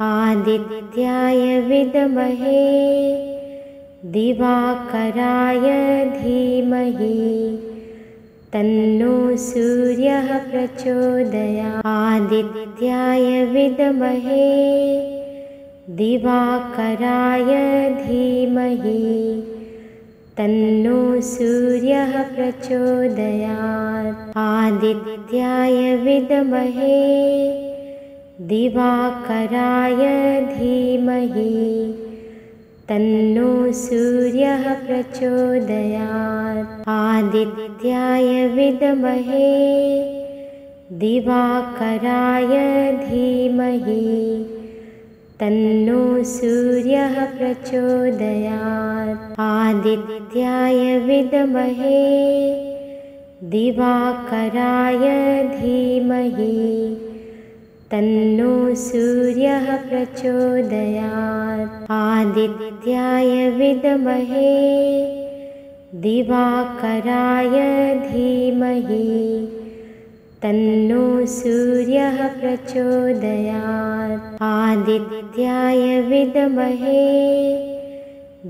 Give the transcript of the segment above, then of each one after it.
आदित्याय विद्महे दिवाकराय धीमहि तन्नो सूर्यः प्रचोदयात्। आदित्याय विद्महे दिवाकराय धीमहि तन्नो सूर्यः प्रचोदयात्। आदित्याय विद्महे दिवाकराय धीमहि तन्नो सूर्यः प्रचोदयात्। आदित्याय विद्महे दिवाकराय धीमहि तन्नो सूर्यः प्रचोदयात्। आदित्याय विद्महे दिवाकराय धीमहि तन्नो सूर्यः प्रचोदयात्। आदित्याय विद्महे दिवाकराय धीमहि तन्नो सूर्यः प्रचोदयात्। आदित्याय विद्महे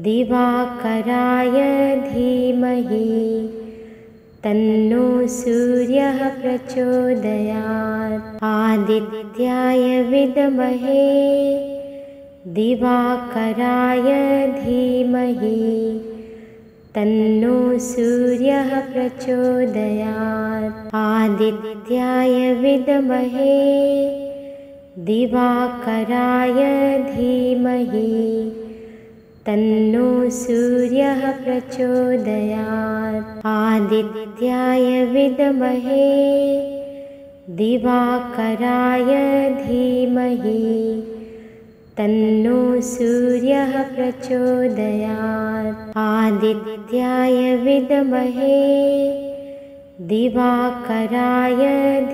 दिवाकराय धीमहि तन्नो सूर्यः प्रचोदयात्। आदित्याय विद्महे दिवाकराय धीमहि तन्नो सूर्यः प्रचोदयात्। आदित्याय विद्महे दिवाकराय धीमहि तन्नो सूर्यः प्रचोदयात्। आदित्याय विद्महे दिवाकराय धीमहि तन्नो सूर्यः प्रचोदयात्। आदित्याय विद्महे दिवाकराय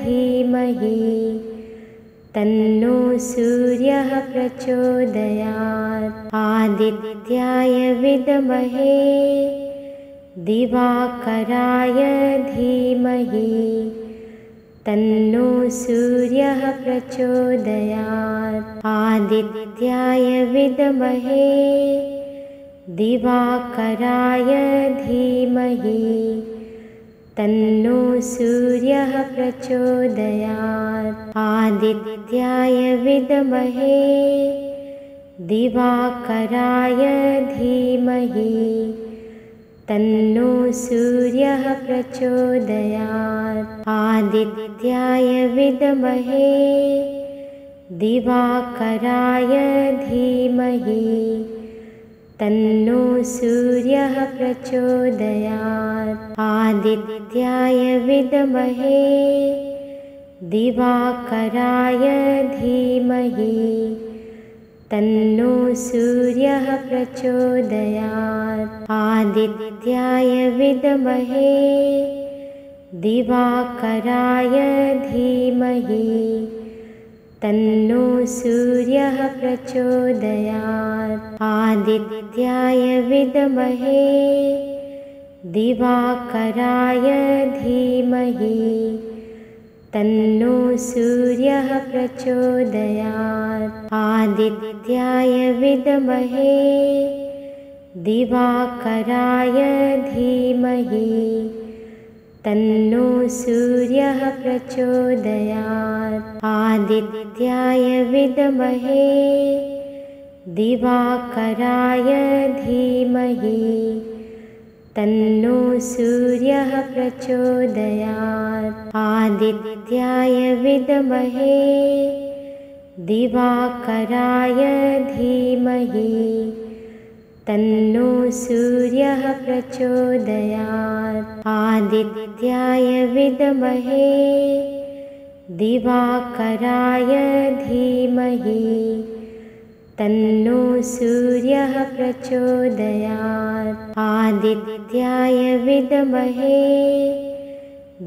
धीमहि तन्नो सूर्यः प्रचोदयात्। आदित्याय विद्महे दिवाकराय धीमहि तन्नो सूर्यः प्रचोदयात्। आदित्याय विद्महे दिवाकराय धीमहि तन्नो सूर्यः प्रचोदयात्। आदित्याय विद्महे दिवाकराय धीमहि तन्नो सूर्यः प्रचोदयात्। आदित्याय विद्महे दिवाकराय धीमहि तन्नो सूर्यः प्रचोदयात्। आदित्याय विद्महे दिवाकराय धीमहि तन्नो सूर्यः प्रचोदयात्। आदित्याय विद्महे दिवाकराय धीमहि तन्नो सूर्यः प्रचोदयात्। आदित्याय विद्महे दिवाकराय धीमहि तन्नो सूर्यः प्रचोदयात्। आदित्याय विद्महे दिवाकराय धीमहि तन्नो सूर्यः प्रचोदयात्। आदित्याय विद्महे दिवाकराय धीमहि तन्नो सूर्यः प्रचोदयात्। आदित्याय विद्महे दिवाकराय धीमहि तन्नो सूर्यः प्रचोदयात्। आदित्याय विद्महे दिवाकराय धीमहि तन्नो सूर्यः प्रचोदयात्। आदित्याय विद्महे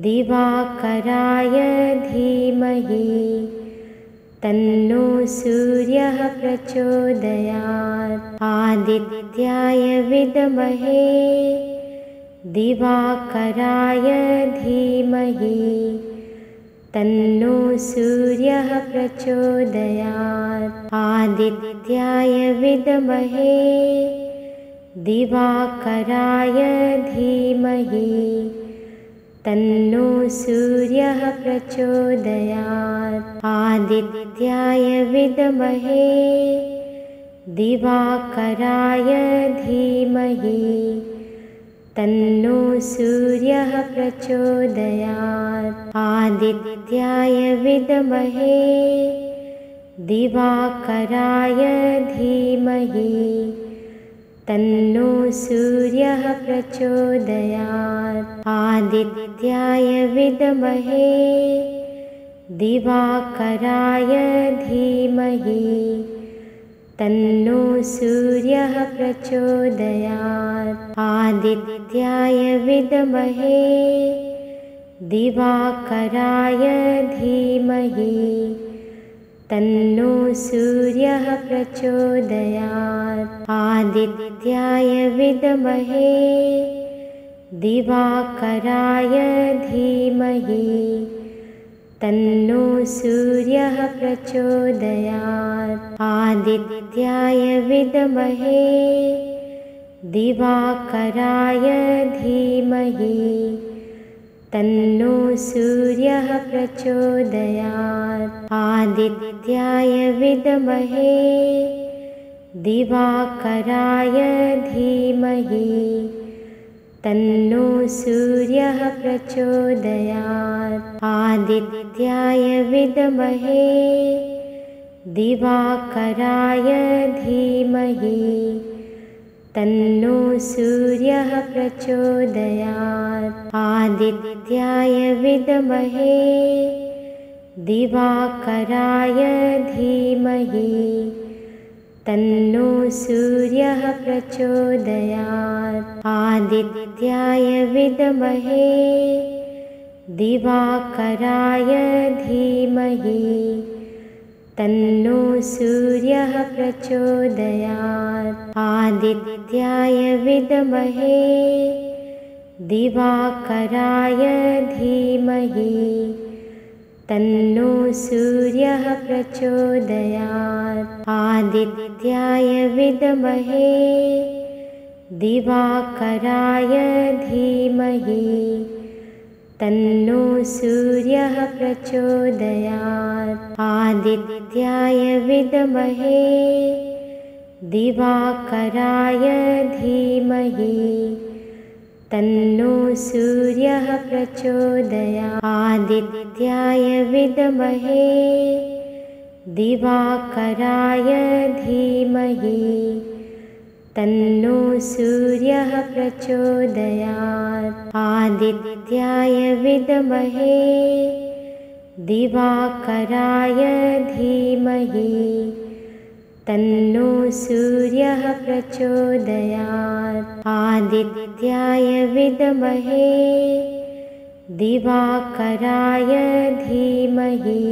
दिवाकराय धीमहि तन्नो सूर्यः प्रचोदयात्। आदित्याय विद्महे दिवाकराय धीमहि तन्नो सूर्यः प्रचोदयात्। आदित्याय विद्महे दिवाकराय धीमहि तन्नो सूर्यः प्रचोदयात्। आदित्याय विद्महे दिवाकराय धीमहि तन्नो सूर्यः प्रचोदयात्। आदित्याय विद्महे दिवाकराय धीमहि तन्नो सूर्यः प्रचोदयात्। आदित्याय विद्महे दिवाकराय धीमहि तन्नो सूर्यः प्रचोदयात्। आदित्याय विद्महे दिवाकराय धीमहि तन्नो सूर्यः प्रचोदयात्। आदित्याय विद्महे दिवाकराय धीमहि तन्नो सूर्यः प्रचोदयात्। आदित्याय विद्महे दिवाकराय धीमहि तन्नो सूर्यः प्रचोदयात्। आदित्याय विद्महे दिवाकराय धीमहि तन्नो सूर्यः प्रचोदयात्। आदित्याय विद्महे दिवाकराय धीमहि तन्नो सूर्यः प्रचोदयात्। आदित्याय विद्महे दिवाकराय धीमहि तन्नो सूर्यः प्रचोदयात्। आदित्याय विद्महे दिवाकराय धीमहि तन्नो सूर्यः प्रचोदयात्। आदित्याय विद्महे दिवाकराय धीमहि तन्नो सूर्यः प्रचोदयात्। आदित्याय विद्महे दिवाकराय धीमहि तन्नो सूर्यः प्रचोदयात्। आदित्याय विद्महे दिवाकराय धीमहि तन्नो सूर्यः प्रचोदयात्। आदित्याय विद्महे दिवाकराय धीमहि तन्नो सूर्यः प्रचोदयात्। आदित्याय विद्महे दिवाकराय धीमहि तन्नो सूर्यः प्रचोदयात्। आदित्याय विद्महे दिवाकराय धीमहि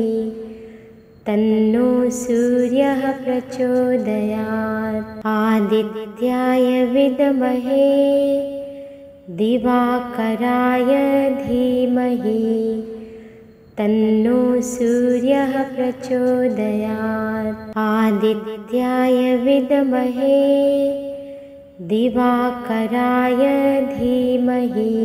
तन्नो सूर्यः प्रचोदयात्। आदित्याय विद्महे दिवाकराय धीमहि तन्नो सूर्यः प्रचोदयात्। आदित्याय विद्महे दिवाकराय धीमहि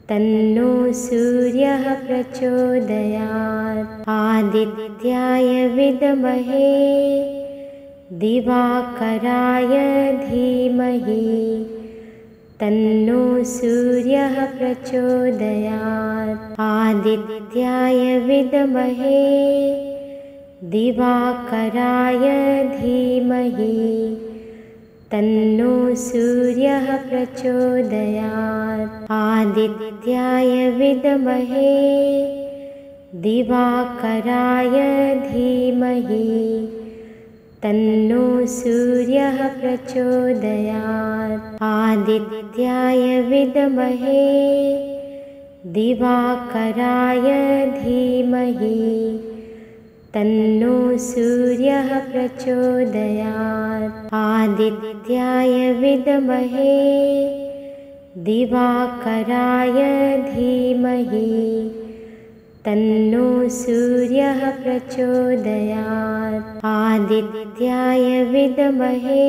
तन्नो सूर्यः प्रचोदयात्। आदित्याय विद्महे दिवाकराय धीमहि तन्नो सूर्यः प्रचोदयात्। आदित्याय विद्महे दिवाकराय धीमहि तन्नो सूर्यः प्रचोदयात्। आदित्याय विद्महे दिवाकराय धीमहि तन्नो सूर्यः प्रचोदयात्। आदित्याय विद्महे दिवाकराय धीमहि तन्नो सूर्यः प्रचोदयात्। आदित्याय विद्महे दिवाकराय धीमहि तन्नो सूर्यः प्रचोदयात्। आदित्याय विद्महे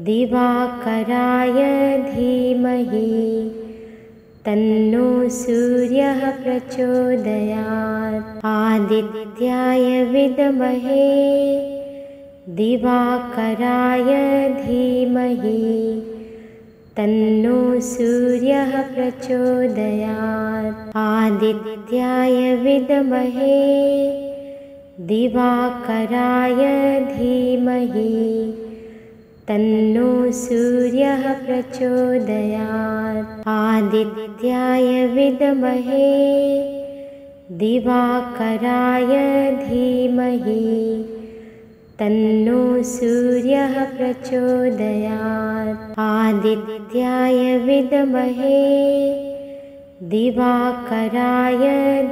दिवाकराय धीमहि तन्नो सूर्यः प्रचोदयात्। आदित्याय विद्महे दिवाकराय धीमहि तन्नो सूर्यः प्रचोदयात्। आदित्याय विद्महे दिवाकराय धीमहि तन्नो सूर्यः प्रचोदयात्। आदित्याय विद्महे दिवाकराय धीमहि तन्नो सूर्यः प्रचोदयात्। आदित्याय विद्महे दिवाकराय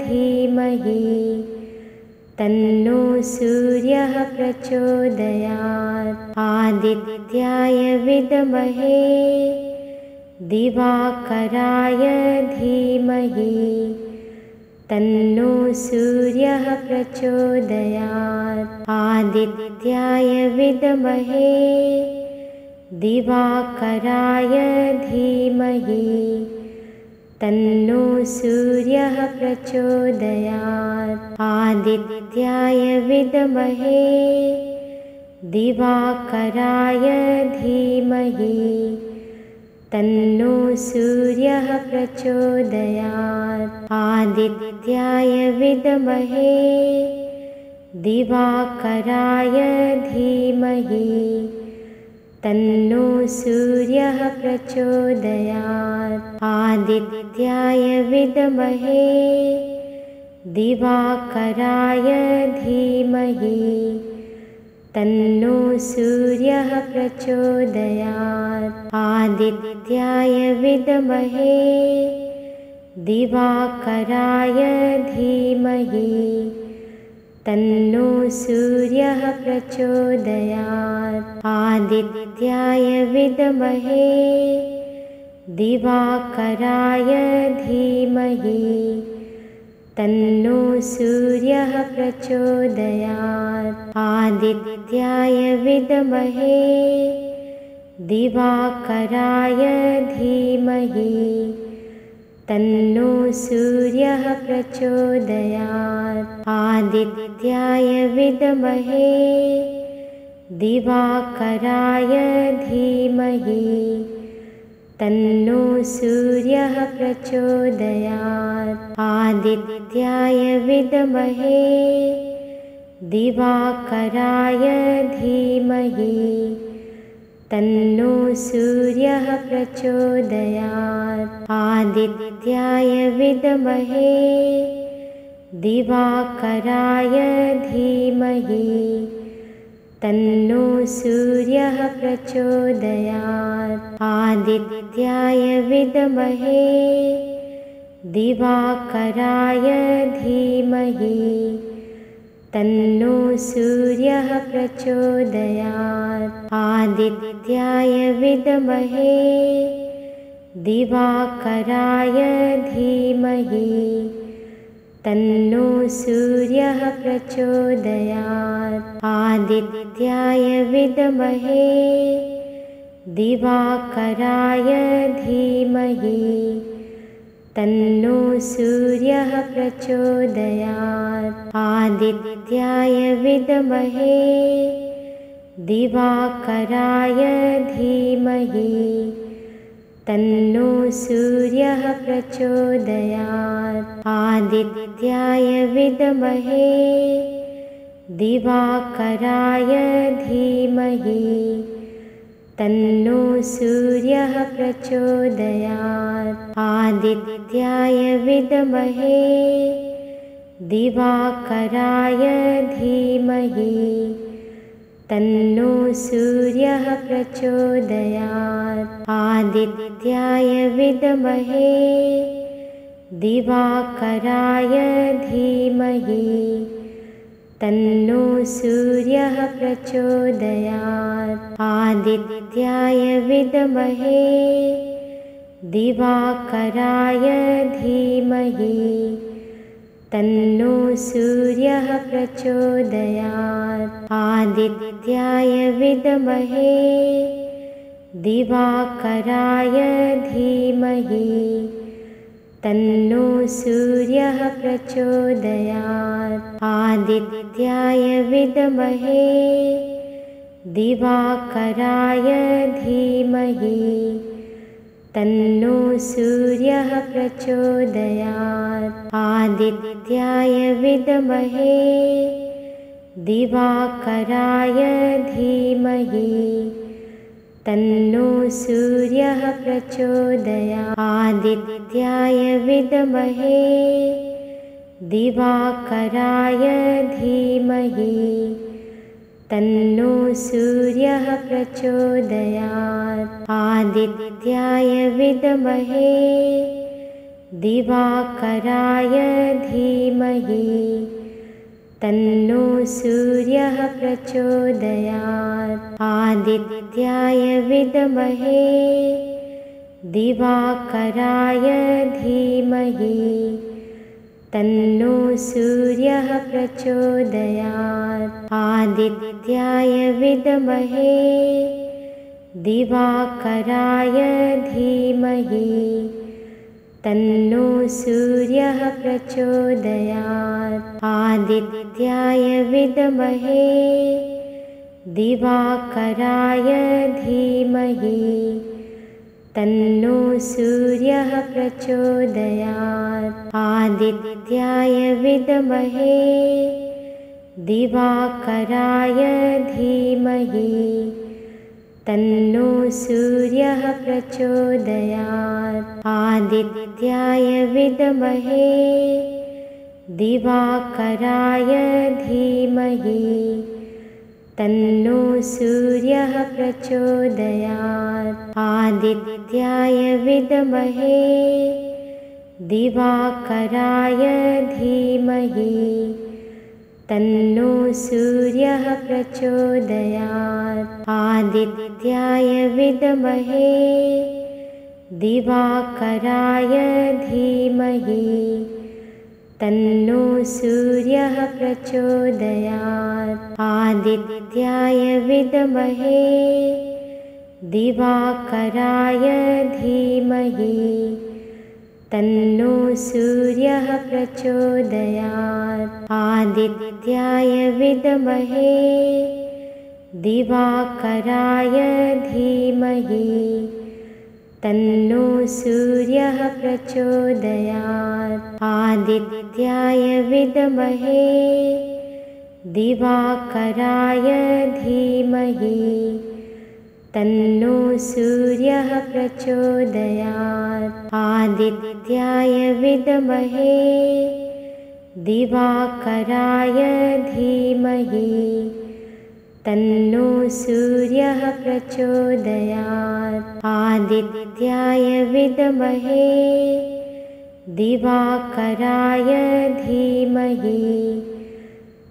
धीमहि तन्नो सूर्यः प्रचोदयात्। आदित्याय विद्महे दिवाकराय धीमहि तन्नो सूर्यः प्रचोदयात्। आदित्याय विद्महे दिवाकराय धीमहि तन्नो सूर्यः प्रचोदयात्। आदित्याय विद्महे दिवाकराय धीमहि तन्नो सूर्यः प्रचोदयात्। आदित्याय विद्महे दिवाकराय धीमहि तन्नो सूर्यः प्रचोदयात्। आदित्याय विद्महे दिवाकराय धीमहि तन्नो सूर्यः प्रचोदयात्। आदित्याय विद्महे दिवाकराय धीमहि तन्नो सूर्यः प्रचोदयात्। आदित्याय विद्महे दिवाकराय धीमहि तन्नो सूर्यः प्रचोदयात्। आदित्याय विद्महे दिवाकराय धीमहि तन्नो सूर्यः प्रचोदयात्। आदित्याय विद्महे दिवाकराय धीमहि तन्नो सूर्यः प्रचोदयात्। आदित्याय विद्महे दिवाकराय धीमहि तन्नो सूर्यः प्रचोदयात्। आदित्याय विद्महे दिवाकराय धीमहि तन्नो सूर्यः प्रचोदयात्। आदित्याय विद्महे दिवाकराय धीमहि तन्नो सूर्यः प्रचोदयात्। आदित्याय विद्महे दिवाकराय धीमहि तन्नो सूर्यः प्रचोदयात्। आदित्याय विद्महे दिवाकराय धीमहि तन्नो सूर्यः प्रचोदयात्। आदित्याय विद्महे दिवाकराय धीमहि तन्नो सूर्यः प्रचोदयात्। आदित्याय विद्महे दिवाकराय धीमहि तन्नो सूर्यः प्रचोदयात्। आदित्याय विद्महे दिवाकराय धीमहि तन्नो सूर्यः प्रचोदयात्। आदित्याय विद्महे दिवाकराय धीमहि तन्नो सूर्यः प्रचोदयात्। आदित्याय विद्महे दिवाकराय धीमहि तन्नो सूर्यः प्रचोदयात्। आदित्याय विद्महे दिवाकराय धीमहि तन्नो सूर्यः प्रचोदयात्। आदित्याय विद्महे दिवाकराय धीमहि तन्नो सूर्यः प्रचोदयात्। आदित्याय विद्महे दिवाकराय धीमहि तन्नो सूर्यः प्रचोदयात्। आदित्याय विद्महे दिवाकराय धीमहि तन्नो सूर्यः प्रचोदयात्। आदित्याय विद्महे दिवाकराय धीमहि तन्नो सूर्यः प्रचोदयात्। आदित्याय विद्महे दिवाकराय धीमहि तन्नो सूर्यः प्रचोदयात्। आदित्याय विद्महे दिवाकराय धीमहि तन्नो सूर्यः प्रचोदयात्। आदित्याय विद्महे दिवाकराय धीमहि तन्नो सूर्यः प्रचोदयात्। आदित्याय विद्महे दिवाकराय धीमहि तन्नो सूर्यः प्रचोदयात्। आदित्याय विद्महे दिवाकराय धीमहि तन्नो सूर्यः प्रचोदयात्। आदित्याय विद्महे दिवाकराय धीमहि तन्नो सूर्यः प्रचोदयात्। आदित्याय विद्महे दिवाकराय धीमहि तन्नो सूर्यः प्रचोदयात्। आदित्याय विद्महे दिवाकराय धीमहि तन्नो सूर्यः प्रचोदयात्। आदित्याय विद्महे दिवाकराय धीमहि तन्नो सूर्यः प्रचोदयात्। आदित्याय विद्महे दिवाकराय धीमहि तन्नो सूर्यः प्रचोदयात्। आदित्याय विद्महे दिवाकराय धीमहि तन्नो सूर्यः प्रचोदयात्। आदित्याय विद्महे दिवाकराय धीमहि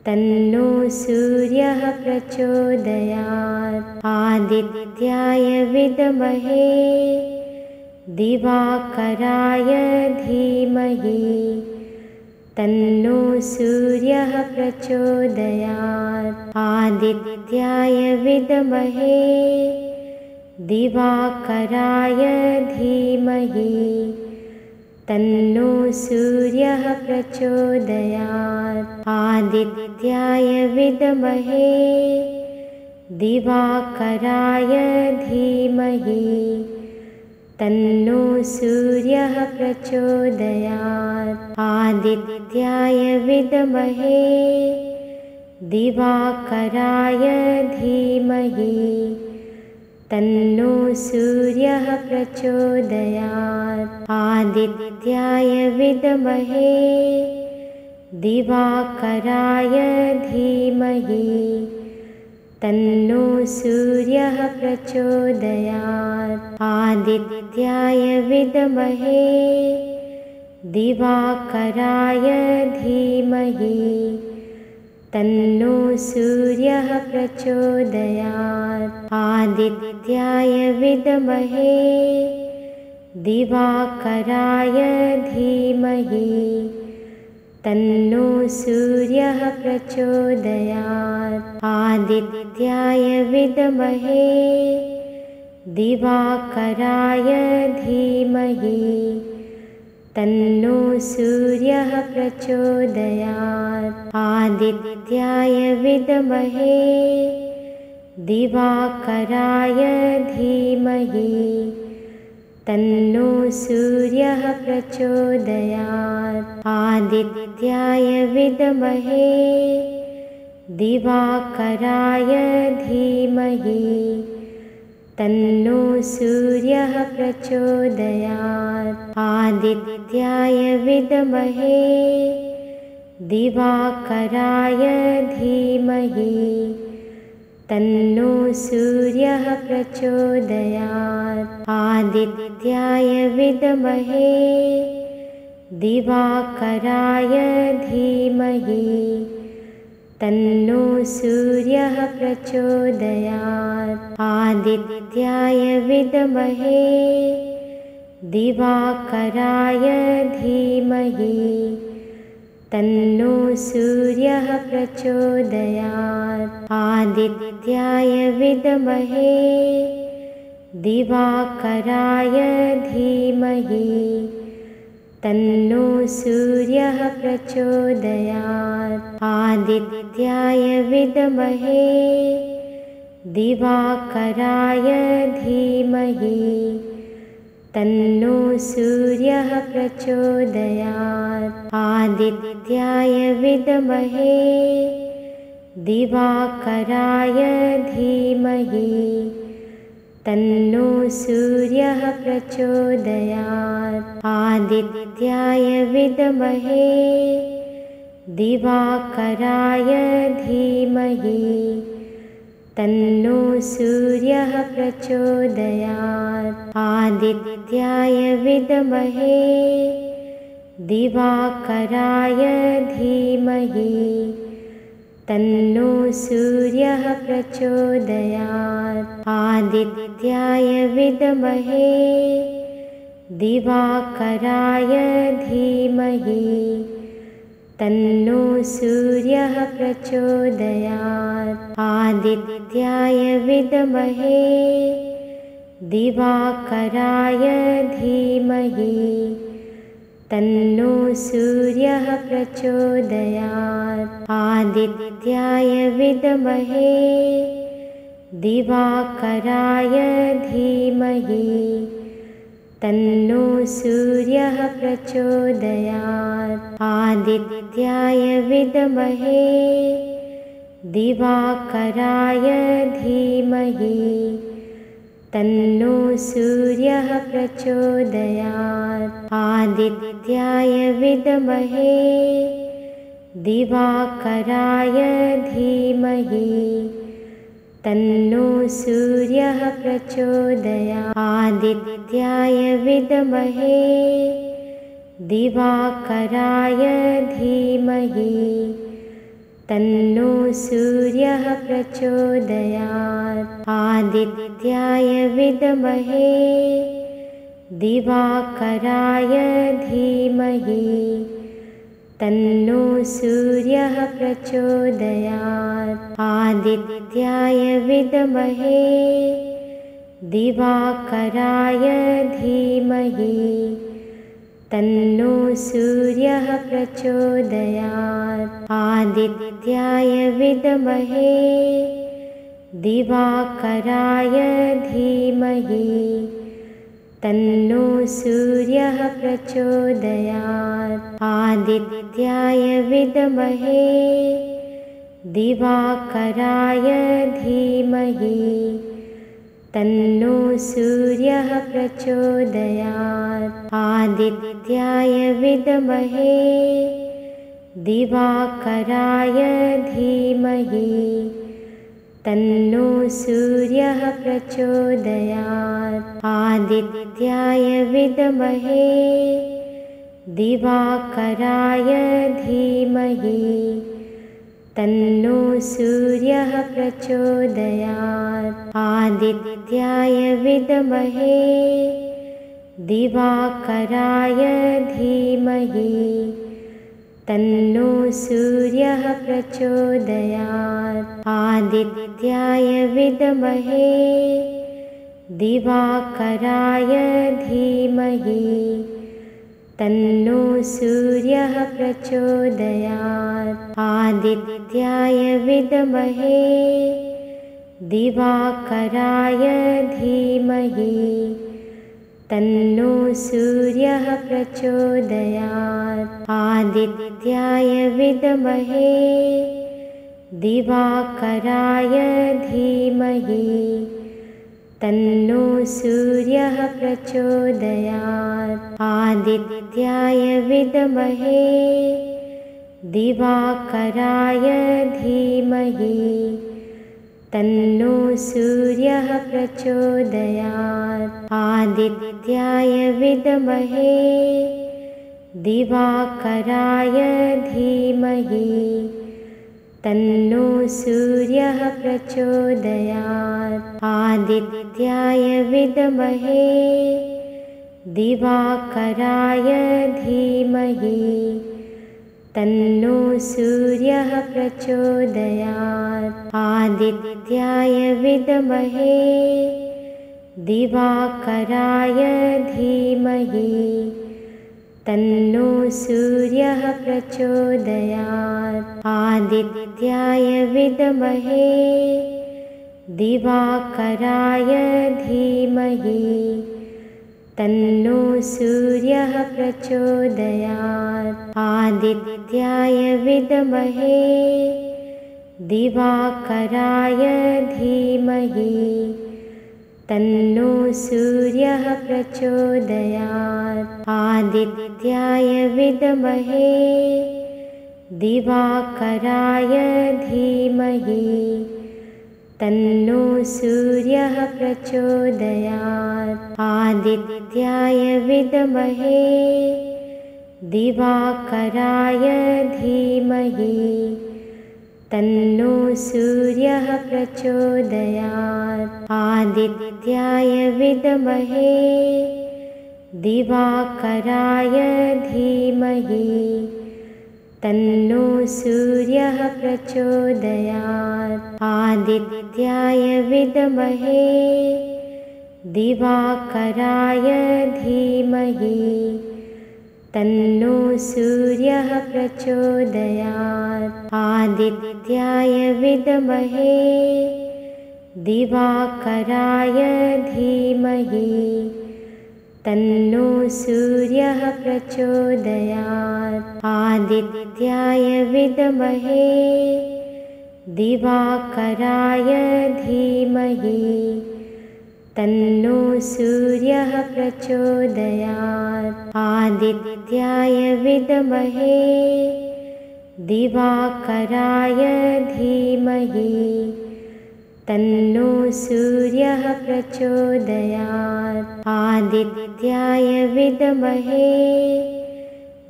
तन्नो सूर्यः प्रचोदयात्। आदित्याय विद्महे दिवाकराय धीमहि तन्नो सूर्यः प्रचोदयात्। आदित्याय विद्महे दिवाकराय धीमहि तन्नो सूर्यः प्रचोदयात्। आदित्याय विद्महे दिवाकराय धीमहि तन्नो सूर्यः प्रचोदयात्। आदित्याय विद्महे दिवाकराय धीमहि तन्नो सूर्यः प्रचोदयात्। आदित्याय विद्महे दिवाकराय धीमहि तन्नो सूर्यः प्रचोदयात्। आदित्याय विद्महे दिवाकराय धीमहि तन्नो सूर्यः प्रचोदयात्। आदित्याय विद्महे दिवाकराय धीमहि तन्नो सूर्यः प्रचोदयात्। आदित्याय विद्महे दिवाकराय धीमहि तन्नो सूर्यः प्रचोदयात्। आदित्याय विद्महे दिवाकराय धीमहि तन्नो सूर्यः प्रचोदयात्। आदित्याय विद्महे दिवाकराय धीमहि तन्नो सूर्यः प्रचोदयात्। आदित्याय विद्महे दिवाकराय धीमहि तन्नो सूर्यः प्रचोदयात्। आदित्याय विद्महे दिवाकराय धीमहि तन्नो सूर्यः प्रचोदयात्। आदित्याय विद्महे दिवाकराय धीमहि तन्नो सूर्यः प्रचोदयात्। आदित्याय विद्महे दिवाकराय धीमहि तन्नो सूर्यः प्रचोदयात्। आदित्याय विद्महे दिवाकराय धीमहि तन्नो सूर्यः प्रचोदयात्। आदित्याय विद्महे दिवाकराय धीमहि तन्नो सूर्यः प्रचोदयात्। आदित्याय विद्महे दिवाकराय धीमहि तन्नो सूर्यः प्रचोदयात्। आदित्याय विद्महे दिवाकराय धीमहि तन्नो सूर्यः प्रचोदयात्। आदित्याय विद्महे दिवाकराय धीमहि तन्नो सूर्यः प्रचोदयात्। आदित्याय विद्महे दिवाकराय धीमहि तन्नो सूर्यः प्रचोदयात्। आदित्याय विद्महे दिवाकराय धीमहि तन्नो सूर्यः प्रचोदयात्। आदित्याय विद्महे दिवाकराय धीमहि तन्नो सूर्यः प्रचोदयात्। आदित्याय विद्महे दिवाकराय धीमहि तन्नो सूर्यः प्रचोदयात्। आदित्याय विद्महे दिवाकराय धीमहि तन्नो सूर्यः प्रचोदयात्। आदित्याय विद्महे दिवाकराय धीमहि तन्नो सूर्यः प्रचोदयात्। आदित्याय विद्महे दिवाकराय धीमहि तन्नो सूर्यः प्रचोदयात्। आदित्याय विद्महे दिवाकराय धीमहि तन्नो सूर्यः प्रचोदयात्। आदित्याय विद्महे दिवाकराय धीमहि तन्नो सूर्यः प्रचोदयात्। आदित्याय विद्महे दिवाकराय धीमहि तन्नो सूर्यः प्रचोदयात्। आदित्याय विद्महे दिवाकराय धीमहि तन्नो सूर्यः प्रचोदयात्। आदित्याय विद्महे दिवाकराय धीमहि तन्नो सूर्यः प्रचोदयात्। आदित्याय विद्महे दिवाकराय धीमहि तन्नो सूर्यः प्रचोदयात्। आदित्याय विद्महे दिवाकराय धीमहि तन्नो सूर्यः प्रचोदयात्। आदित्याय विद्महे दिवाकराय धीमहि तन्नो सूर्यः प्रचोदयात्। आदित्याय विद्महे दिवाकराय धीमहि तन्नो सूर्यः प्रचोदयात्। आदित्याय विद्महे दिवाकराय धीमहि तन्नो सूर्यः प्रचोदयात्। आदित्याय विद्महे दिवाकराय धीमहि तन्नो सूर्यः प्रचोदयात्। आदित्याय विद्महे दिवाकराय धीमहि तन्नो सूर्यः प्रचोदयात्। आदित्याय विद्महे दिवाकराय धीमहि तन्नो सूर्यः प्रचोदयात्। आदित्याय विद्महे दिवाकराय धीमहि तन्नो सूर्यः प्रचोदयात्। आदित्याय विद्महे दिवाकराय धीमहि तन्नो सूर्यः प्रचोदयात्। आदित्याय विद्महे दिवाकराय धीमहि तन्नो सूर्यः प्रचोदयात्। आदित्याय विद्महे दिवाकराय धीमहि तन्नो सूर्यः प्रचोदयात्। आदित्याय विद्महे दिवाकराय धीमहि तन्नो सूर्यः प्रचोदयात्। आदित्याय विद्महे दिवाकराय धीमहि तन्नो सूर्यः प्रचोदयात्। आदित्याय विद्महे दिवाकराय धीमहि तन्नो सूर्यः प्रचोदयात्। आदित्याय विद्महे दिवाकराय धीमहि तन्नो सूर्यः प्रचोदयात्। आदित्याय विद्महे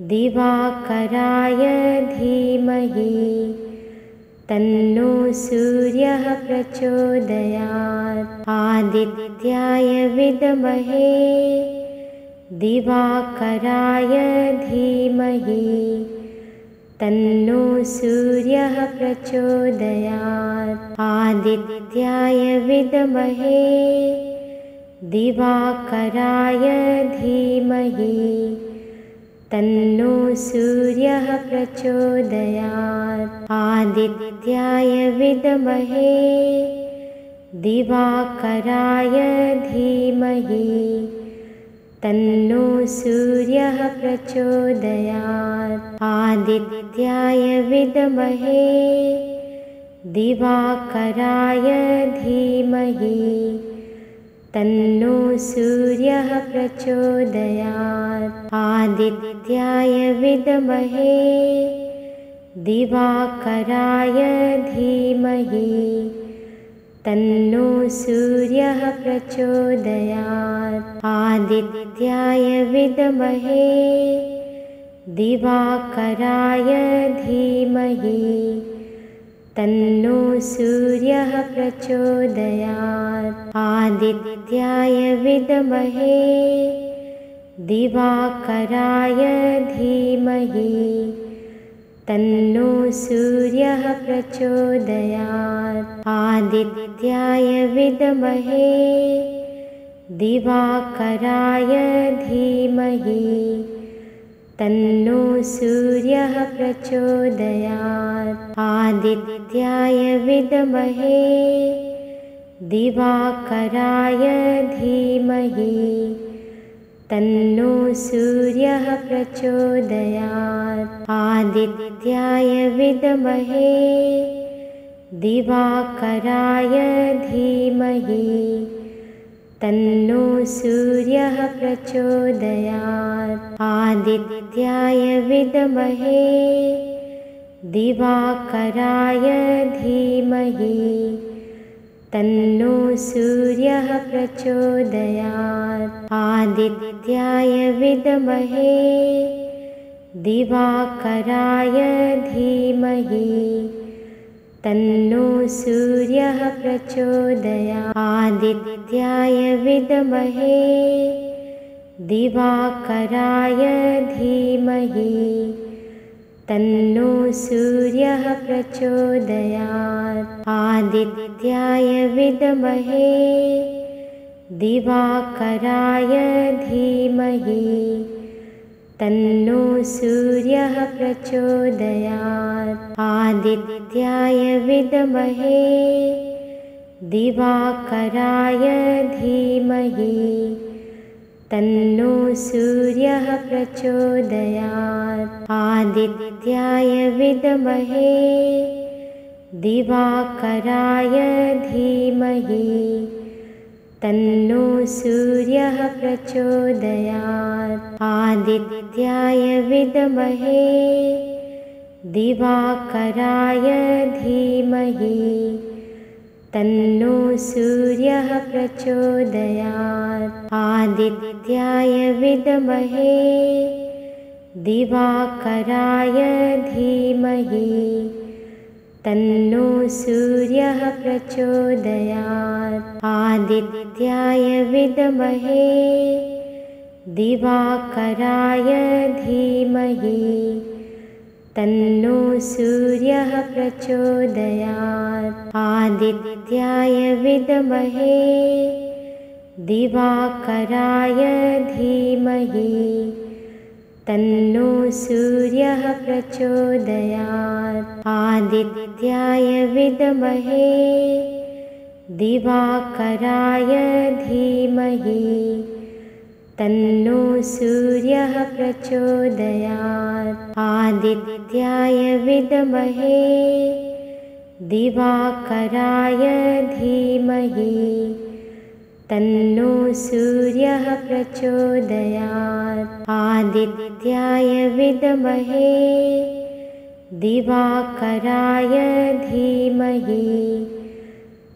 दिवाकराय धीमहि तन्नो सूर्यः प्रचोदयात्। आदित्याय विद्महे दिवाकराय धीमहि तन्नो सूर्यः प्रचोदयात्। आदित्याय विद्महे दिवाकराय धीमहि तन्नो सूर्यः प्रचोदयात्। आदित्याय विद्महे दिवाकराय धीमहि तन्नो सूर्यः प्रचोदयात्। आदित्याय विद्महे दिवाकराय धीमहि तन्नो सूर्यः प्रचोदयात्। आदित्याय विद्महे दिवाकराय धीमहि तन्नो सूर्यः प्रचोदयात्। आदित्याय विद्महे दिवाकराय धीमहि तन्नो सूर्यः प्रचोदयात्। आदित्याय विद्महे दिवाकराय धीमहि तन्नो सूर्यः प्रचोदयात्। आदित्याय विद्महे दिवाकराय धीमहि तन्नो सूर्यः प्रचोदयात्। आदित्याय विद्महे दिवाकराय धीमहि तन्नो सूर्यः प्रचोदयात्। आदित्याय विद्महे दिवाकराय धीमहि तन्नो सूर्यः प्रचोदयात्। आदित्याय विद्महे दिवाकराय धीमहि तन्नो सूर्यः प्रचोदयात्। आदित्याय विद्महे दिवाकराय धीमहि तन्नो सूर्यः प्रचोदयात्। आदित्याय विद्महे दिवाकराय धीमहि तन्नो सूर्यः प्रचोदयात्। आदित्याय विद्महे दिवाकराय धीमहि तन्नो सूर्यः प्रचोदयात्। आदित्याय विद्महे दिवाकराय धीमहि तन्नो सूर्यः प्रचोदयात्। आदित्याय विद्महे दिवाकराय धीमहि तन्नो सूर्यः प्रचोदयात्। आदित्याय विद्महे दिवाकराय धीमहि तन्नो सूर्यः प्रचोदयात्। आदित्याय विद्महे दिवाकराय धीमहि तन्नो सूर्यः प्रचोदयात्। आदित्याय विद्महे दिवाकराय धीमहि तन्नो सूर्यः प्रचोदयात्। आदित्याय विद्महे दिवाकराय धीमहि तन्नो सूर्यः प्रचोदयात्। आदित्याय विद्महे दिवाकराय धीमहि तन्नो सूर्यः प्रचोदयात्। आदित्याय विद्महे दिवाकराय धीमहि तन्नो सूर्यः प्रचोदयात्। आदित्याय विद्महे दिवाकराय धीमहि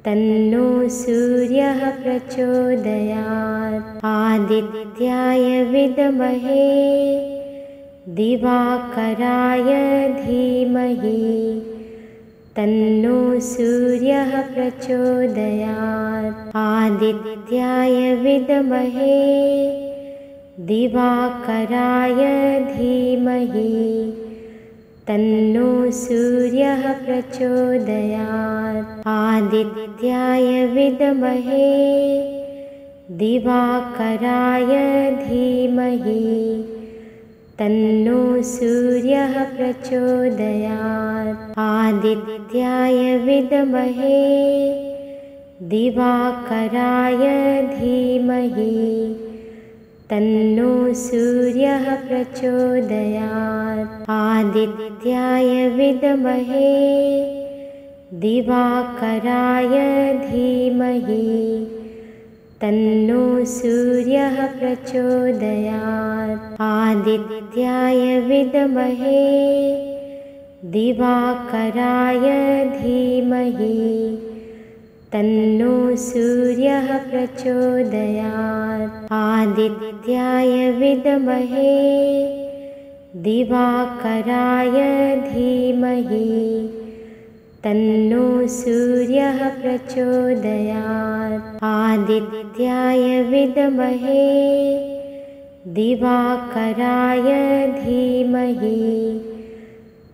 तन्नो सूर्यः प्रचोदयात्। आदित्याय विद्महे दिवाकराय धीमहि तन्नो सूर्यः प्रचोदयात्। आदित्याय विद्महे दिवाकराय धीमहि तन्नो सूर्यः प्रचोदयात्। आदित्याय विद्महे दिवाकराय धीमहि तन्नो सूर्यः प्रचोदयात्। आदित्याय विद्महे दिवाकराय धीमहि तन्नो सूर्यः प्रचोदयात्। आदित्याय विद्महे दिवाकराय धीमहि तन्नो सूर्यः प्रचोदयात्। आदित्याय विद्महे दिवाकराय धीमहि तन्नो सूर्यः प्रचोदयात्। आदित्याय विद्महे दिवाकराय धीमहि तन्नो सूर्यः प्रचोदयात्। आदित्याय विद्महे दिवाकराय धीमहि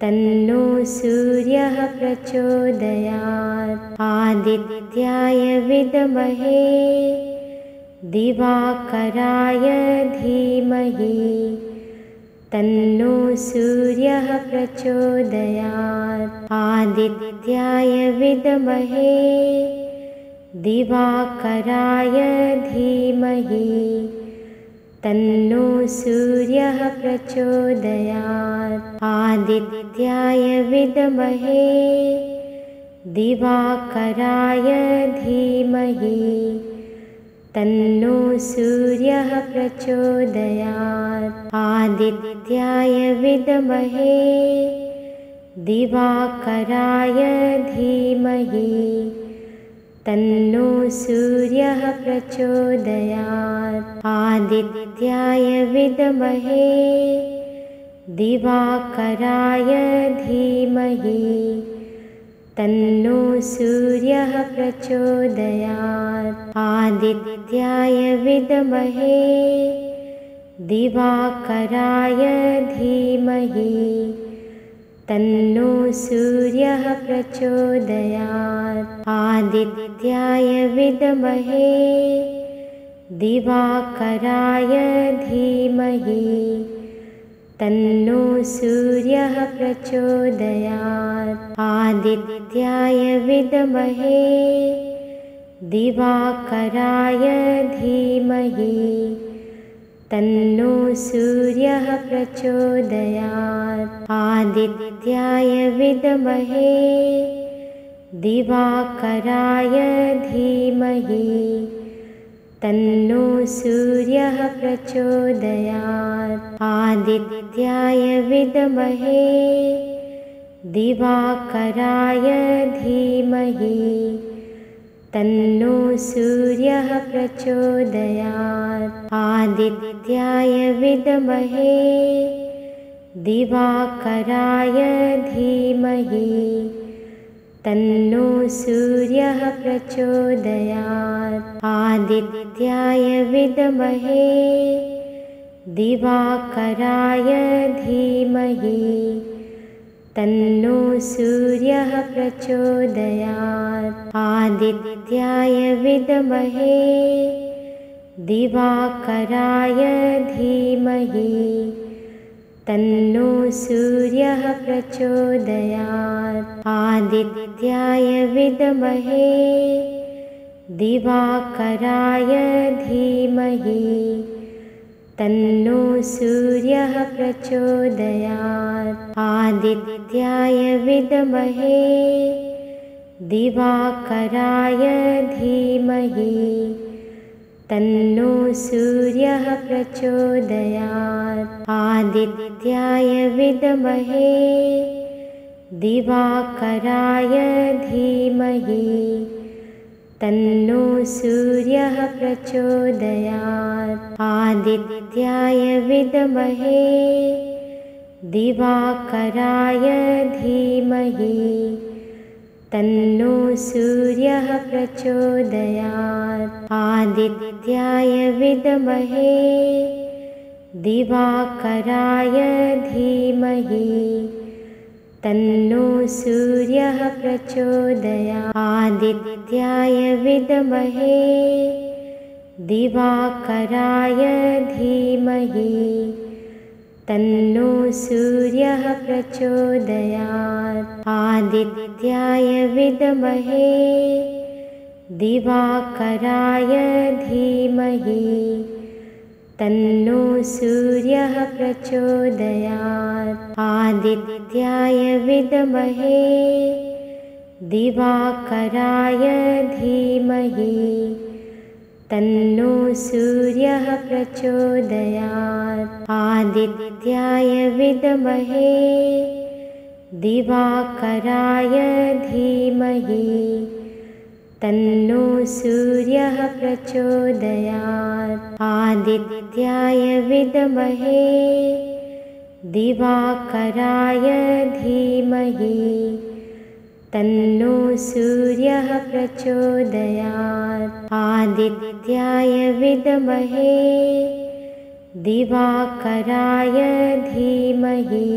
तन्नो सूर्यः प्रचोदयात्। आदित्याय विद्महे दिवाकराय धीमहि तन्नो सूर्यः प्रचोदयात्। आदित्याय विद्महे दिवाकराय धीमहि तन्नो सूर्यः प्रचोदयात्। आदित्याय विद्महे दिवाकराय धीमहि तन्नो सूर्यः प्रचोदयात्। आदित्याय विद्महे दिवाकराय धीमहि तन्नो सूर्यः प्रचोदयात्। आदित्याय विद्महे दिवाकराय धीमहि तन्नो सूर्यः प्रचोदयात्। आदित्याय विद्महे दिवाकराय धीमहि तन्नो सूर्यः प्रचोदयात्। आदित्याय विद्महे दिवाकराय धीमहि तन्नो सूर्यः प्रचोदयात्। आदित्याय विद्महे दिवाकराय धीमहि तन्नो सूर्यः प्रचोदयात्। आदित्याय विद्महे दिवाकराय धीमहि तन्नो सूर्यः प्रचोदयात्। आदित्याय विद्महे दिवाकराय धीमहि तन्नो सूर्यः प्रचोदयात्। आदित्याय विद्महे दिवाकराय धीमहि तन्नो सूर्यः प्रचोदयात्। आदित्याय विद्महे दिवाकराय धीमहि तन्नो सूर्यः प्रचोदयात्। आदित्याय विद्महे दिवाकराय धीमहि तन्नो सूर्यः प्रचोदयात्। आदित्याय विद्महे दिवाकराय धीमहि तन्नो सूर्यः प्रचोदयात्। आदित्याय विद्महे दिवाकराय धीमहि तन्नो सूर्यः प्रचोदयात्। आदित्याय विद्महे दिवाकराय धीमहि तन्नो सूर्यः प्रचोदयात्। आदित्याय विद्महे दिवाकराय धीमहि तन्नो सूर्यः प्रचोदयात्। आदित्याय विद्महे दिवाकराय धीमहि तन्नो सूर्यः प्रचोदयात्। आदित्याय विद्महे दिवाकराय धीमहि तन्नो सूर्यः प्रचोदयात्। आदित्याय विद्महे दिवाकराय धीमहि तन्नो सूर्यः प्रचोदयात्। आदित्याय विद्महे दिवाकराय धीमहि तन्नो सूर्यः प्रचोदयात्। आदित्याय विद्महे दिवाकराय धीमहि तन्नो सूर्यः प्रचोदयात्। आदित्याय विद्महे दिवाकराय धीमहि तन्नो सूर्यः प्रचोदयात्। आदित्याय विद्महे दिवाकराय धीमहि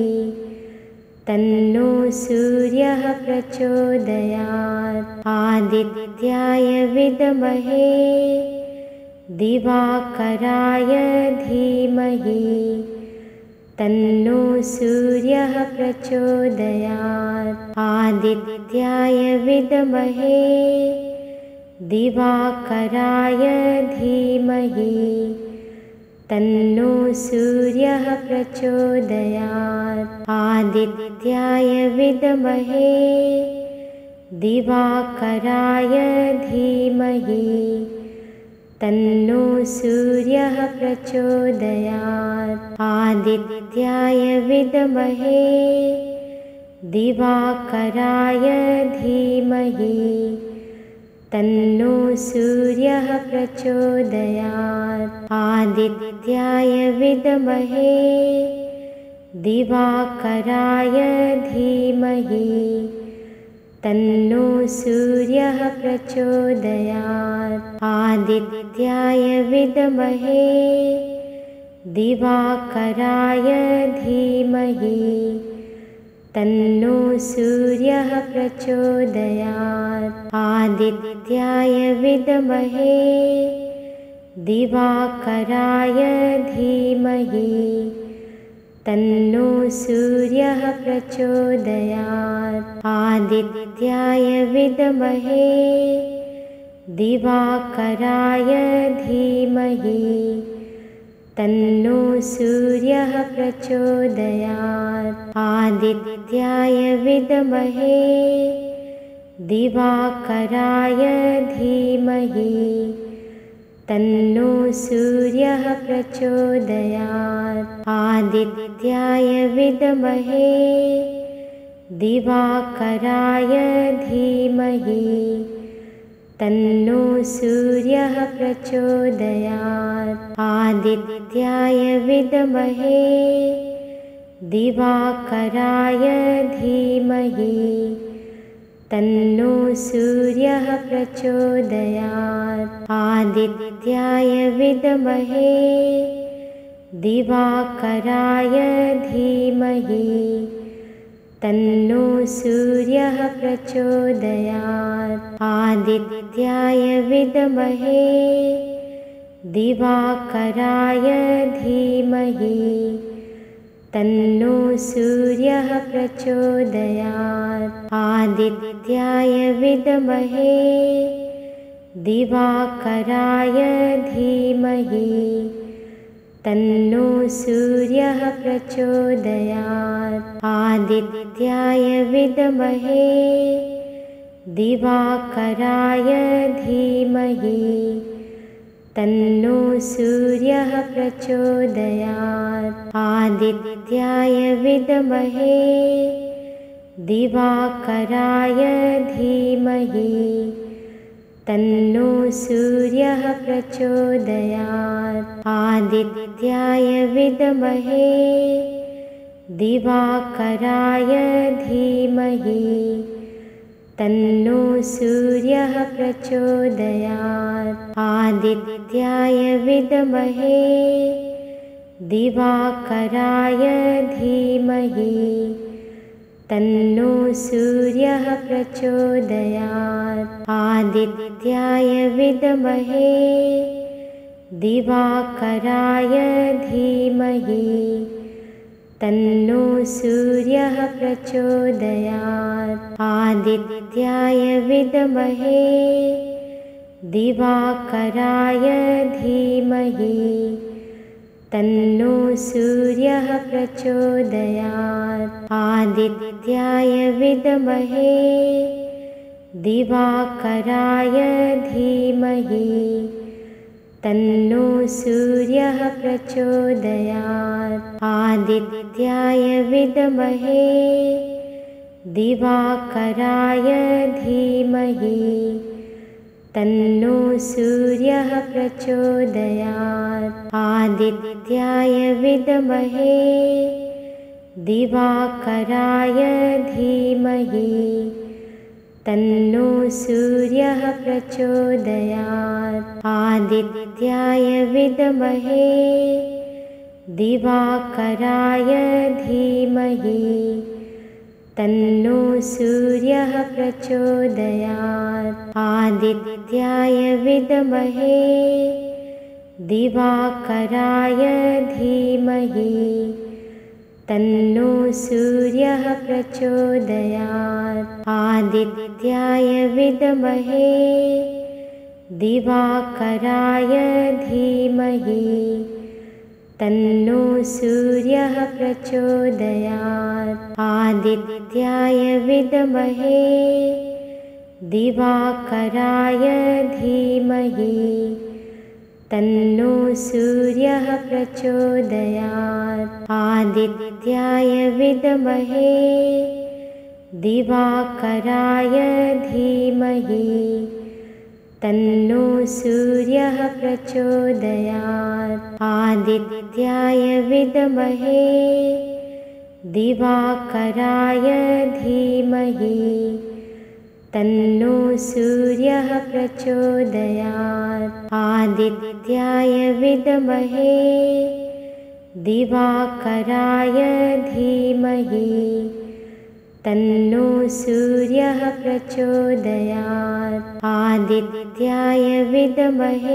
तन्नो सूर्यः प्रचोदयात्। आदित्याय विद्महे दिवाकराय धीमहि तन्नो सूर्यः प्रचोदयात्। आदित्याय विद्महे दिवाकराय धीमहि तन्नो सूर्यः प्रचोदयात्। आदित्याय विद्महे दिवाकराय धीमहि तन्नो सूर्यः प्रचोदयात्। आदित्याय विद्महे दिवाकराय धीमहि तन्नो सूर्यः प्रचोदयात्। आदित्याय विद्महे दिवाकराय धीमहि तन्नो सूर्यः प्रचोदयात्। आदित्याय विद्महे दिवाकराय धीमहि तन्नो सूर्यः प्रचोदयात्। आदित्याय विद्महे दिवाकराय धीमहि तन्नो सूर्यः प्रचोदयात्। आदित्याय विद्महे दिवाकराय धीमहि तन्नो सूर्यः प्रचोदयात्। आदित्याय विद्महे दिवाकराय धीमहि तन्नो सूर्यः प्रचोदयात्। आदित्याय विद्महे दिवाकराय धीमहि तन्नो सूर्यः प्रचोदयात्। आदित्याय विद्महे दिवाकराय धीमहि तन्नो सूर्यः प्रचोदयात्। आदित्याय विद्महे दिवाकराय धीमहि तन्नो सूर्यः प्रचोदयात्। आदित्याय विद्महे दिवाकराय धीमहि तन्नो सूर्यः प्रचोदयात्। आदित्याय विद्महे दिवाकराय धीमहि तन्नो सूर्यः प्रचोदयात्। आदित्याय विद्महे दिवाकराय धीमहि तन्नो सूर्यः प्रचोदयात्। आदित्याय विद्महे दिवाकराय धीमहि तन्नो सूर्यः प्रचोदयात्। आदित्याय विद्महे दिवाकराय धीमहि तन्नो सूर्यः प्रचोदयात्। आदित्याय विद्महे दिवाकराय धीमहि तन्नो सूर्यः प्रचोदयात्। आदित्याय विद्महे दिवाकराय धीमहि तन्नो सूर्यः प्रचोदयात्। आदित्याय विद्महे दिवाकराय धीमहि तन्नो सूर्यः प्रचोदयात्। आदित्याय विद्महे दिवाकराय धीमहि तन्नो सूर्यः प्रचोदयात्। आदित्याय विद्महे दिवाकराय धीमहि तन्नो सूर्यः प्रचोदयात्। आदित्याय विद्महे दिवाकराय धीमहि तन्नो सूर्यः प्रचोदयात्। आदित्याय विद्महे दिवाकराय धीमहि तन्नो सूर्यः प्रचोदयात्। आदित्याय विद्महे दिवाकराय धीमहि तन्नो सूर्यः प्रचोदयात्। आदित्याय विद्महे दिवाकराय धीमहि तन्नो सूर्यः प्रचोदयात्। आदित्याय विद्महे दिवाकराय धीमहि तन्नो सूर्यः प्रचोदयात्। आदित्याय विद्महे दिवाकराय धीमहि तन्नो सूर्यः प्रचोदयात्। आदित्याय विद्महे दिवाकराय धीमहि तन्नो सूर्यः प्रचोदयात्। आदित्याय विद्महे दिवाकराय धीमहि तन्नो सूर्यः प्रचोदयात्। आदित्याय विद्महे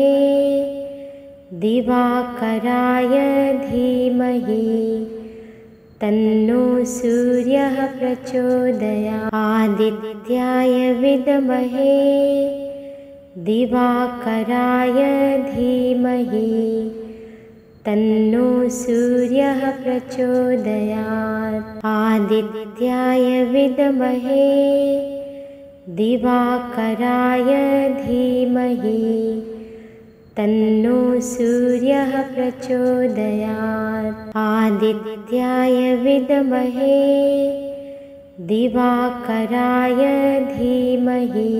दिवाकराय धीमहि तन्नो सूर्यः प्रचोदयात्। आदित्याय विद्महे दिवाकराय धीमहि तन्नो सूर्यः प्रचोदयात्। आदित्याय विद्महे दिवाकराय धीमहि तन्नो सूर्यः प्रचोदयात्। आदित्याय विद्महे दिवाकराय धीमहि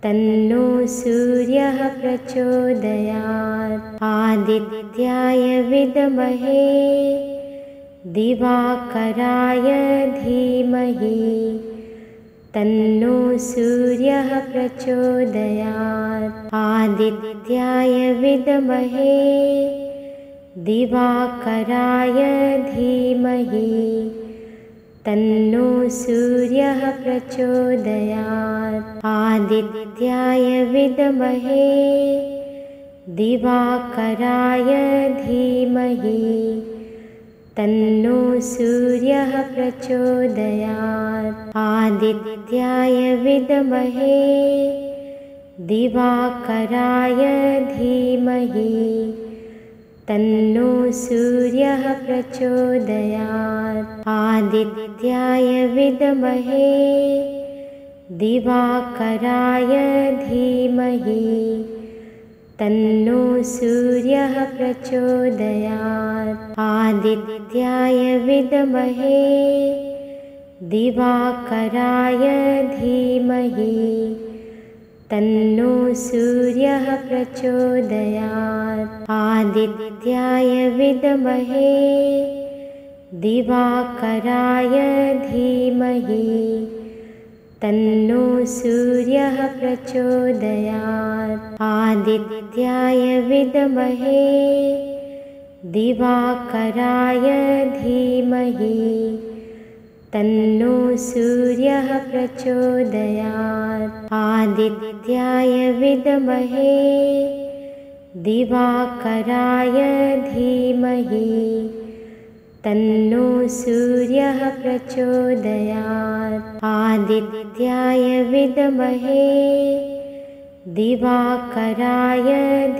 तन्नो सूर्यः प्रचोदयात्। आदित्याय विद्महे दिवाकराय धीमहि तन्नो सूर्यः प्रचोदयात्। आदित्याय विद्महे दिवाकराय धीमहि तन्नो सूर्यः प्रचोदयात्। आदित्याय विद्महे दिवाकराय धीमहि तन्नो सूर्यः प्रचोदयात्। आदित्याय विद्महे दिवाकराय धीमहि तन्नो सूर्यः प्रचोदयात्। आदित्याय विद्महे दिवाकराय धीमहि तन्नो सूर्यः प्रचोदयात्। आदित्याय विद्महे दिवाकराय धीमहि तन्नो सूर्यः प्रचोदयात्। आदित्याय विद्महे दिवाकराय धीमहि तन्नो सूर्यः प्रचोदयात्। आदित्याय विद्महे दिवाकराय धीमहि तन्नो सूर्यः प्रचोदयात्। आदित्याय विद्महे दिवाकराय धीमहि तन्नो सूर्यः प्रचोदयात्। आदित्याय विद्महे दिवाकराय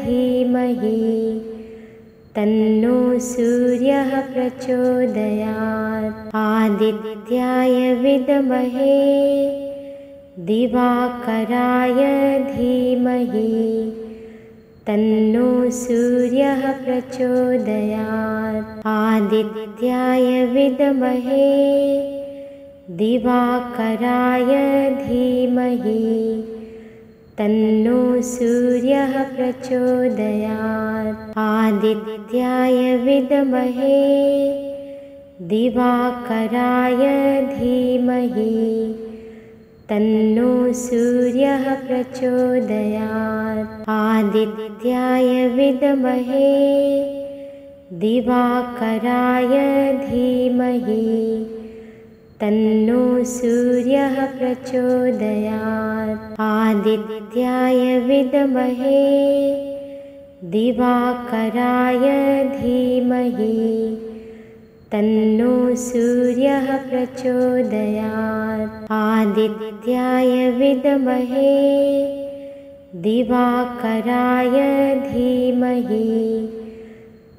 धीमहि तन्नो सूर्यः प्रचोदयात्। आदित्याय विद्महे दिवाकराय धीमहि तन्नो सूर्यः प्रचोदयात्। आदित्याय विद्महे दिवाकराय धीमहि तन्नो सूर्यः प्रचोदयात्। आदित्याय विद्महे दिवाकराय धीमहि तन्नो सूर्यः प्रचोदयात्। आदित्याय विद्महे दिवाकराय धीमहि तन्नो सूर्यः प्रचोदयात्। आदित्याय विद्महे दिवाकराय धीमहि तन्नो सूर्यः प्रचोदयात्। आदित्याय विद्महे दिवाकराय धीमहि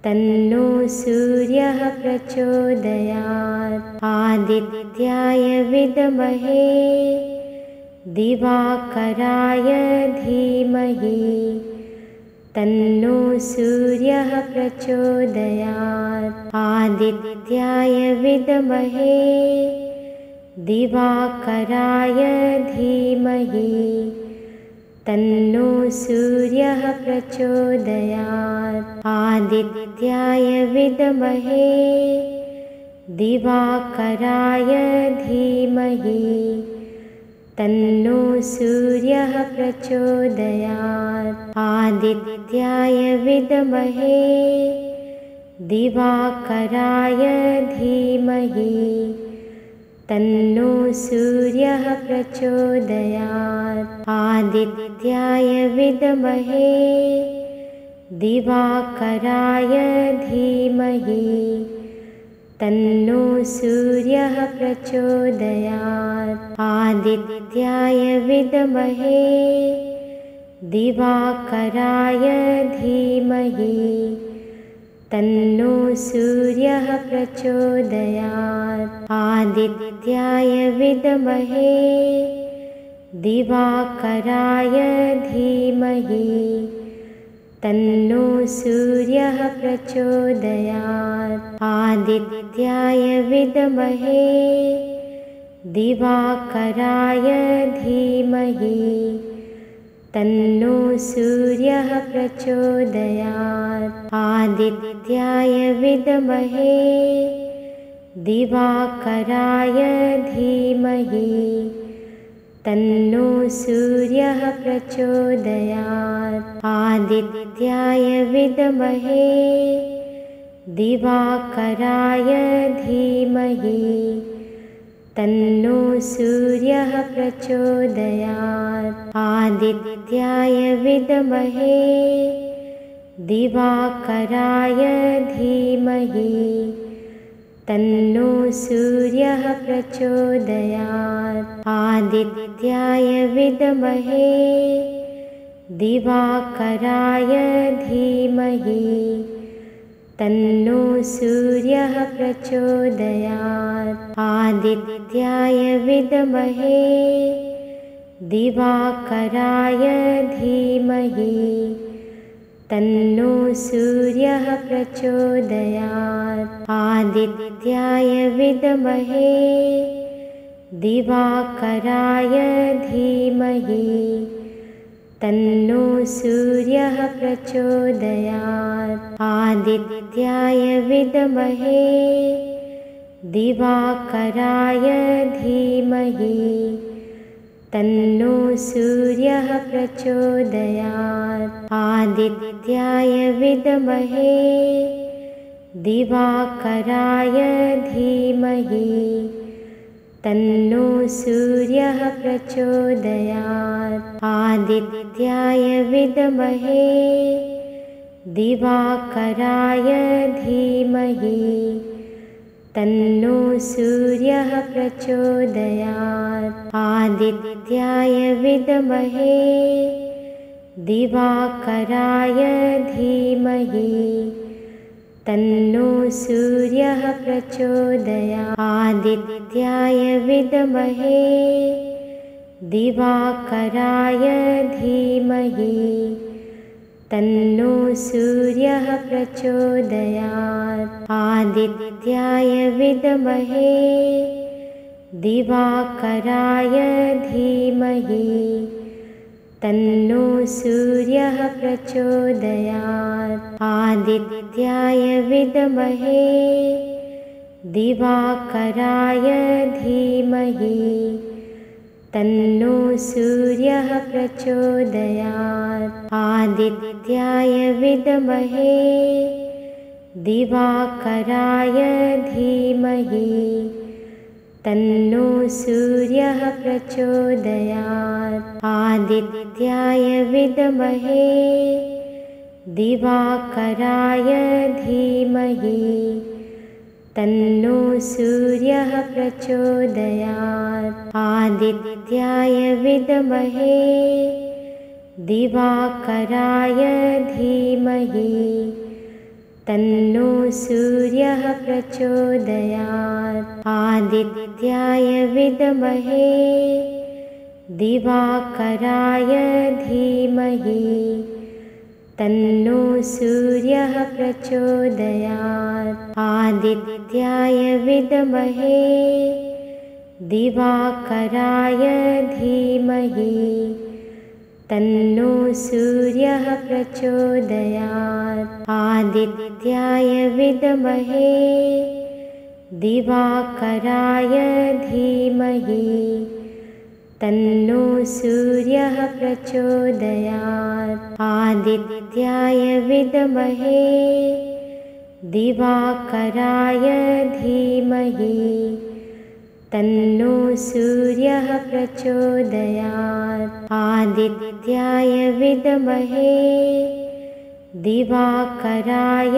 तन्नो सूर्यः प्रचोदयात्। आदित्याय विद्महे दिवाकराय धीमहि तन्नो सूर्यः प्रचोदयात्। आदित्याय विद्महे दिवाकराय धीमहि तन्नो सूर्यः प्रचोदयात्। आदित्याय विद्महे दिवाकराय धीमहि तन्नो सूर्यः प्रचोदयात्। आदित्याय विद्महे दिवाकराय धीमहि तन्नो सूर्यः प्रचोदयात्। आदित्याय विद्महे दिवाकराय धीमहि तन्नो सूर्यः प्रचोदयात्। आदित्याय विद्महे दिवाकराय धीमहि तन्नो सूर्यः प्रचोदयात्। आदित्याय विद्महे दिवाकराय धीमहि तन्नो सूर्यः प्रचोदयात्। आदित्याय विद्महे दिवाकराय धीमहि तन्नो सूर्यः प्रचोदयात्। आदित्याय विद्महे दिवाकराय धीमहि तन्नो सूर्यः प्रचोदयात्। आदित्याय विद्महे दिवाकराय धीमहि तन्नो सूर्यः प्रचोदयात्। आदित्याय विद्महे दिवाकराय धीमहि तन्नो सूर्यः प्रचोदयात्। आदित्याय विद्महे दिवाकराय धीमहि तन्नो सूर्यः प्रचोदयात्। आदित्याय विद्महे दिवाकराय धीमहि तन्नो सूर्यः प्रचोदयात्। आदित्याय विद्महे दिवाकराय धीमहि तन्नो सूर्यः प्रचोदयात्। आदित्याय विद्महे दिवाकराय धीमहि तन्नो सूर्यः प्रचोदयात्। आदित्याय विद्महे दिवाकराय धीमहि तन्नो सूर्यः प्रचोदयात्। आदित्याय विद्महे दिवाकराय धीमहि तन्नो सूर्यः प्रचोदयात्। आदित्याय विद्महे दिवाकराय धीमहि तन्नो सूर्यः प्रचोदयात्। आदित्याय विद्महे दिवाकराय धीमहि तन्नो सूर्यः प्रचोदयात्। आदित्याय विद्महे दिवाकराय धीमहि तन्नो सूर्यः प्रचोदयात्। आदित्याय विद्महे दिवाकराय धीमहि तन्नो सूर्यः प्रचोदयात्। आदित्याय विद्महे दिवाकराय धीमहि तन्नो सूर्यः प्रचोदयात्। आदित्याय विद्महे दिवाकराय धीमहि तन्नो सूर्यः प्रचोदयात्। आदित्याय विद्महे दिवाकराय धीमहि तन्नो सूर्यः प्रचोदयात्। आदित्याय विद्महे दिवाकराय धीमहि तन्नो सूर्यः प्रचोदयात्। आदित्याय विद्महे दिवाकराय धीमहि तन्नो सूर्यः प्रचोदयात्। आदित्याय विद्महे दिवाकराय धीमहि तन्नो सूर्यः प्रचोदयात्। आदित्याय विद्महे दिवाकराय धीमहि तन्नो सूर्यः प्रचोदयात्। आदित्याय विद्महे दिवाकराय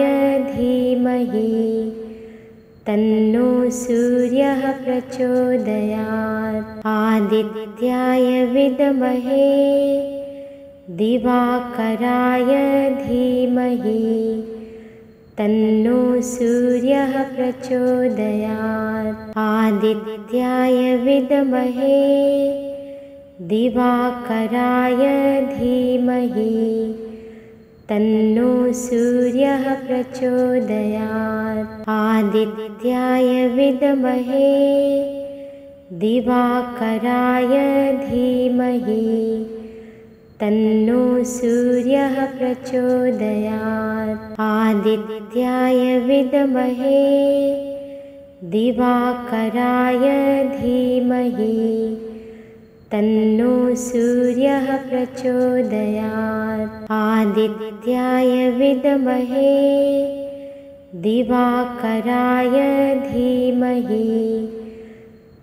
धीमहि तन्नो सूर्यः प्रचोदयात्। आदित्याय विद्महे दिवाकराय धीमहि तन्नो सूर्यः प्रचोदयात्। आदित्याय विद्महे दिवाकराय धीमहि तन्नो सूर्यः प्रचोदयात्। आदित्याय विद्महे दिवाकराय धीमहि तन्नो सूर्यः प्रचोदयात्। आदित्याय विद्महे दिवाकराय धीमहि तन्नो सूर्यः प्रचोदयात्। आदित्याय विद्महे दिवाकराय धीमहि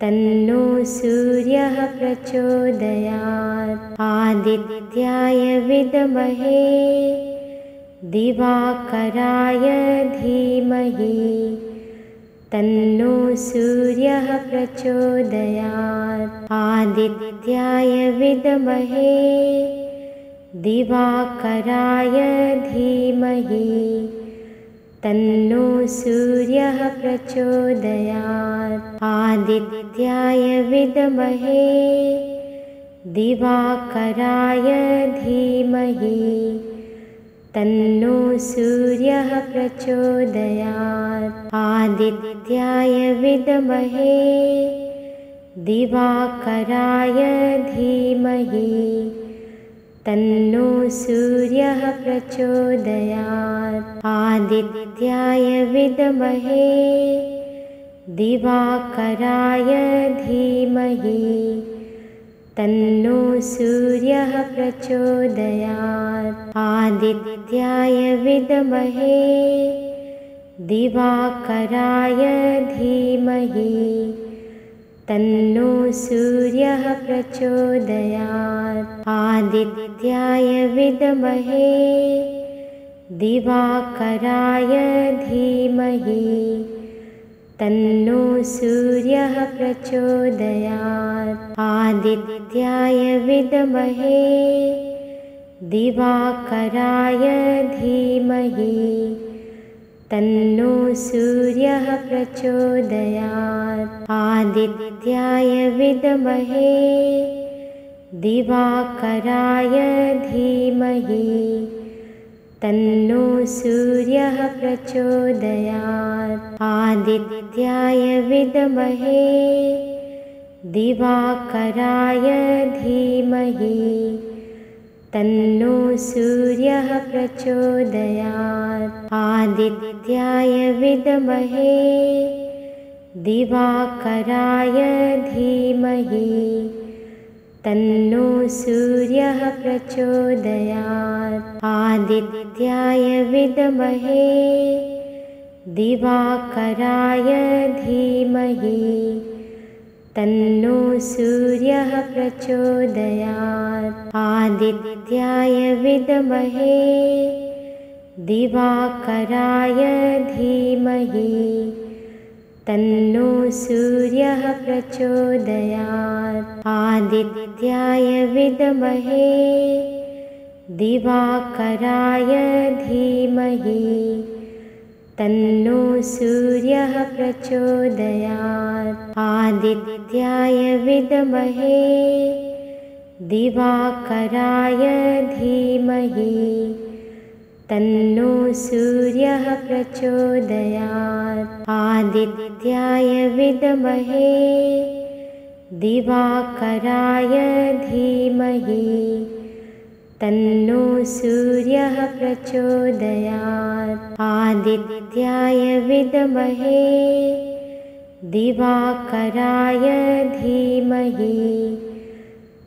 तन्नो सूर्यः प्रचोदयात्। आदित्याय विद्महे दिवाकराय धीमहि तन्नो सूर्यः प्रचोदयात्। आदित्याय विद्महे दिवाकराय धीमहि तन्नो सूर्यः प्रचोदयात्। आदित्याय विद्महे दिवाकराय धीमहि तन्नो सूर्यः प्रचोदयात्। आदित्याय विद्महे दिवाकराय धीमहि तन्नो सूर्यः प्रचोदयात्। आदित्याय विद्महे दिवाकराय धीमहि तन्नो सूर्यः प्रचोदयात्। आदित्याय विद्महे दिवाकराय धीमहि तन्नो सूर्यः प्रचोदयात्। आदित्याय विद्महे दिवाकराय धीमहि तन्नो सूर्यः प्रचोदयात्। आदित्याय विद्महे दिवाकराय धीमहि तन्नो सूर्यः प्रचोदयात्। आदित्याय विद्महे दिवाकराय धीमहि तन्नो सूर्यः प्रचोदयात्। आदित्याय विद्महे दिवाकराय धीमहि तन्नो सूर्यः प्रचोदयात्। आदित्याय विद्महे दिवाकराय धीमहि तन्नो सूर्यः प्रचोदयात्। आदित्याय विद्महे दिवाकराय धीमहि तन्नो सूर्यः प्रचोदयात्। आदित्याय विद्महे दिवाकराय धीमहि तन्नो सूर्यः प्रचोदयात्। आदित्याय विद्महे दिवाकराय धीमहि तन्नो सूर्यः प्रचोदयात्। आदित्याय विद्महे दिवाकराय धीमहि तन्नो सूर्यः प्रचोदयात्। आदित्याय विद्महे दिवाकराय धीमहि तन्नो सूर्यः प्रचोदयात्। आदित्याय विद्महे दिवाकराय धीमहि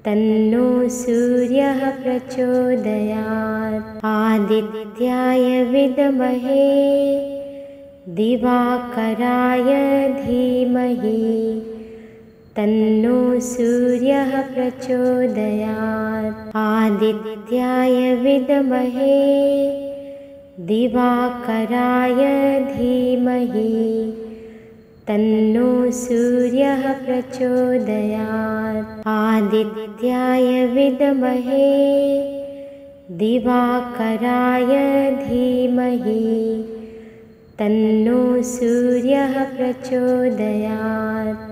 तन्नो सूर्यः प्रचोदयात्। आदित्याय विद्महे दिवाकराय धीमहि तन्नो सूर्यः प्रचोदयात्। आदित्याय विद्महे दिवाकराय धीमहि तन्नो सूर्यः प्रचोदयात्। आदित्याय विद्महे दिवाकराय धीमहि तन्नो सूर्यः प्रचोदयात्।